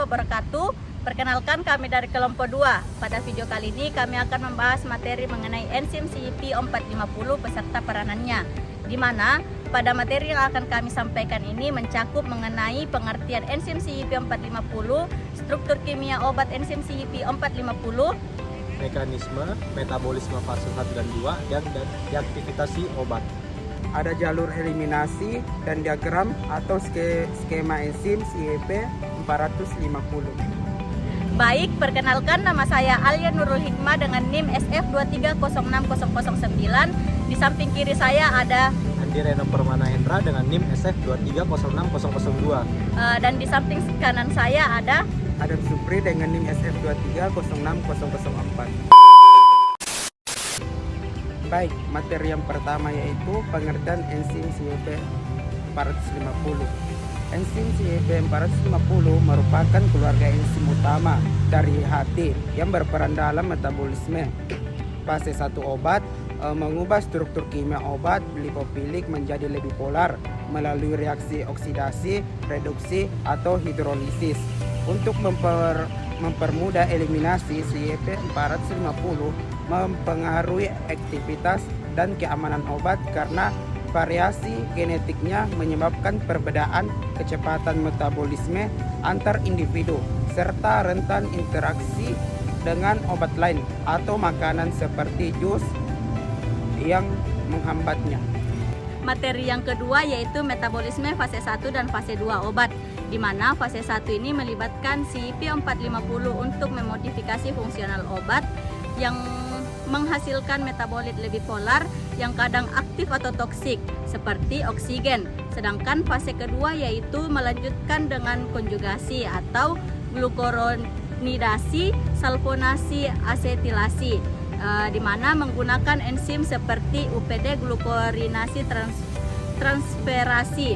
wabarakatuh. Perkenalkan, kami dari kelompok 2. Pada video kali ini kami akan membahas materi mengenai enzim CYP450 beserta peranannya, di mana pada materi yang akan kami sampaikan ini mencakup mengenai pengertian enzim CYP450, struktur kimia obat enzim CYP450, mekanisme, metabolisme fase 1 dan 2, dan deaktivasi obat. Ada jalur eliminasi dan diagram atau skema enzim CYP450. Baik, perkenalkan, nama saya Alia Nurul Hikmah dengan NIM SF2306009. Di samping kiri saya ada Andi Reno Permana Hendra dengan NIM SF2306002. Dan di samping kanan saya ada Adam Supri dengan NIM SF2306004. Baik, materi yang pertama yaitu pengertian enzim CYP450. Enzim CYP450 merupakan keluarga enzim utama dari HT yang berperan dalam metabolisme. Fase 1 obat mengubah struktur kimia obat lipofilik menjadi lebih polar melalui reaksi oksidasi, reduksi, atau hidrolisis. Untuk mempermudah eliminasi, CYP450 mempengaruhi aktivitas dan keamanan obat karena variasi genetiknya menyebabkan perbedaan kecepatan metabolisme antar individu serta rentan interaksi dengan obat lain atau makanan seperti jus yang menghambatnya. materi yang kedua yaitu metabolisme fase 1 dan fase 2 obat, di mana fase 1 ini melibatkan CYP450 untuk memodifikasi fungsional obat yang menghasilkan metabolit lebih polar yang kadang aktif atau toksik seperti oksigen. Sedangkan fase kedua yaitu melanjutkan dengan konjugasi atau glukuronidasi, sulfonasi, asetilasi, di mana menggunakan enzim seperti UPD glukuronidasi transferasi,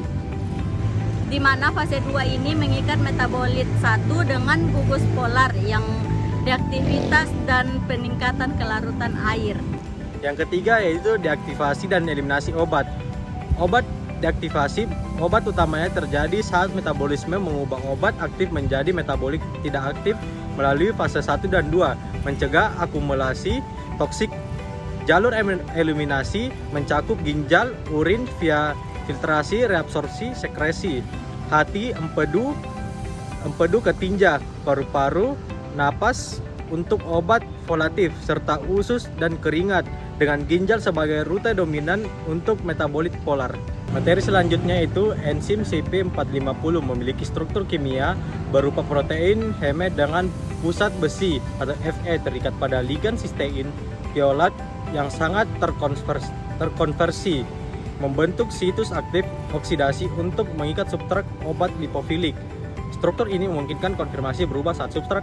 di mana fase 2 ini mengikat metabolit 1 dengan gugus polar yang deaktivitas dan peningkatan kelarutan air. Yang ketiga yaitu deaktivasi dan eliminasi obat. Obat deaktivasi, obat utamanya terjadi saat metabolisme mengubah obat aktif menjadi metabolik tidak aktif melalui fase 1 dan 2, mencegah akumulasi toksik. Jalur eliminasi mencakup ginjal, urin via filtrasi, reabsorpsi, sekresi, hati, empedu ke tinja, paru-paru, napas untuk obat volatif, serta usus dan keringat dengan ginjal sebagai rute dominan untuk metabolit polar. Materi selanjutnya itu enzim CYP450 memiliki struktur kimia berupa protein heme dengan pusat besi atau Fe terikat pada ligan sistein fiolat yang sangat terkonversi membentuk situs aktif oksidasi untuk mengikat substrat obat lipofilik. Struktur ini memungkinkan konfirmasi berubah saat substrat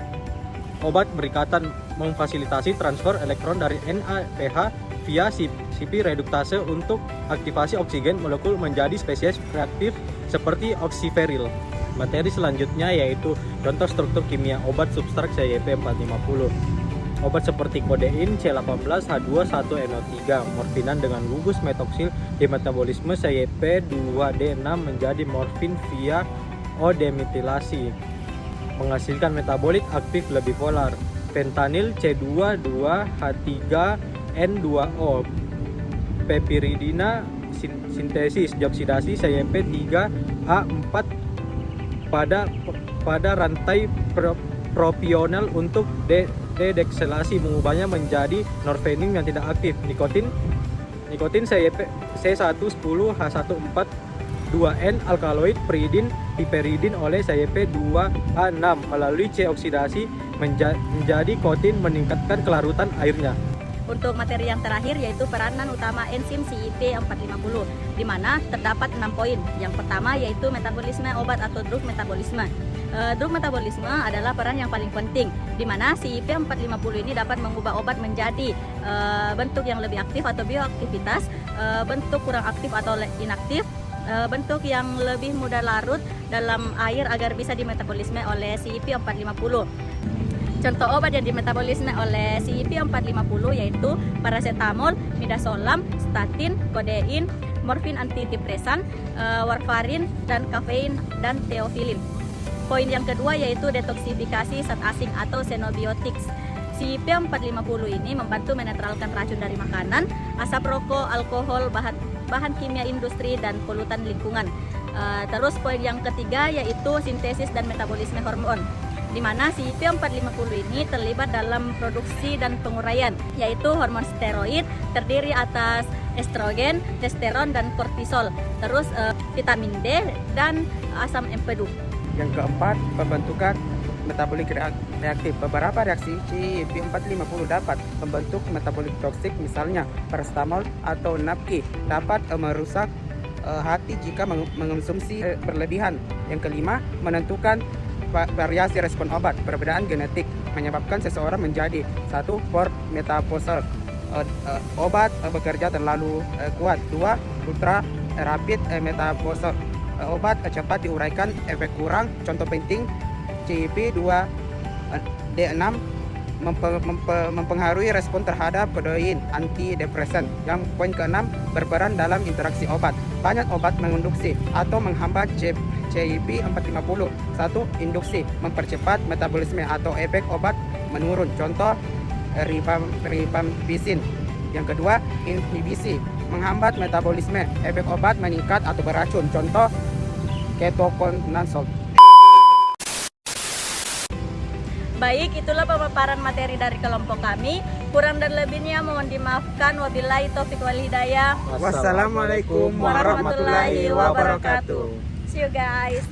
obat berikatan memfasilitasi transfer elektron dari NADH via CP reduktase untuk aktivasi oksigen molekul menjadi spesies reaktif seperti oksiferil. Materi selanjutnya yaitu contoh struktur kimia obat substrat CYP450. Obat seperti kodein, C18H21NO3, morfinan dengan gugus metoksil di metabolisme CYP2D6 menjadi morfin via O-demetilasi, menghasilkan metabolit aktif lebih polar. Fentanyl C22H3N2O, pepiridina sintesis dioksidasi CYP3A4 pada rantai propional untuk dedekselasi, mengubahnya menjadi norfenin yang tidak aktif. Nikotin C110H14 alkaloid piperidin oleh CYP2A6 melalui C oksidasi menjadi kotin meningkatkan kelarutan airnya. Untuk materi yang terakhir yaitu peranan utama enzim CYP450, di mana terdapat 6 poin. Yang pertama yaitu metabolisme obat atau drug metabolisme. Drug metabolisme adalah peran yang paling penting, di mana CYP450 ini dapat mengubah obat menjadi bentuk yang lebih aktif atau bioaktivitas, bentuk kurang aktif atau inaktif, bentuk yang lebih mudah larut dalam air agar bisa dimetabolisme oleh CYP450. Contoh obat yang dimetabolisme oleh CYP450 yaitu paracetamol, midazolam, statin, kodein, morfin antidepresan, warfarin, dan kafein dan teofilin. Poin yang kedua yaitu detoksifikasi zat asing atau xenobiotics. Si P450 ini membantu menetralkan racun dari makanan, asap rokok, alkohol, bahan kimia industri, dan polutan lingkungan. Terus poin yang ketiga yaitu sintesis dan metabolisme hormon, di mana si P450 ini terlibat dalam produksi dan penguraian, yaitu hormon steroid terdiri atas estrogen, testosteron, dan kortisol. Terus vitamin D dan asam empedu. Yang keempat, pembentukan metabolik reaktif. Beberapa reaksi CYP450 dapat membentuk metabolik toksik, misalnya paracetamol atau napki dapat merusak hati jika mengonsumsi berlebihan. Yang kelima, menentukan variasi respon obat. Perbedaan genetik menyebabkan seseorang menjadi satu for metabolisme obat bekerja terlalu kuat. Dua, ultra rapid metabolisme obat cepat diuraikan, efek kurang. Contoh penting CYP2D6 mempengaruhi respon terhadap kodein antidepresan. Yang poin keenam, berperan dalam interaksi obat. Banyak obat menginduksi atau menghambat CYP450. Satu, induksi mempercepat metabolisme atau efek obat menurun. Contoh rifampicin. Yang kedua, inhibisi menghambat metabolisme, efek obat meningkat atau beracun. Contoh ketoconazole. Baik, itulah pemaparan materi dari kelompok kami. Kurang dan lebihnya mohon dimaafkan. Wabillahi taufiq wal hidayah. Wassalamualaikum warahmatullahi wabarakatuh. See you guys.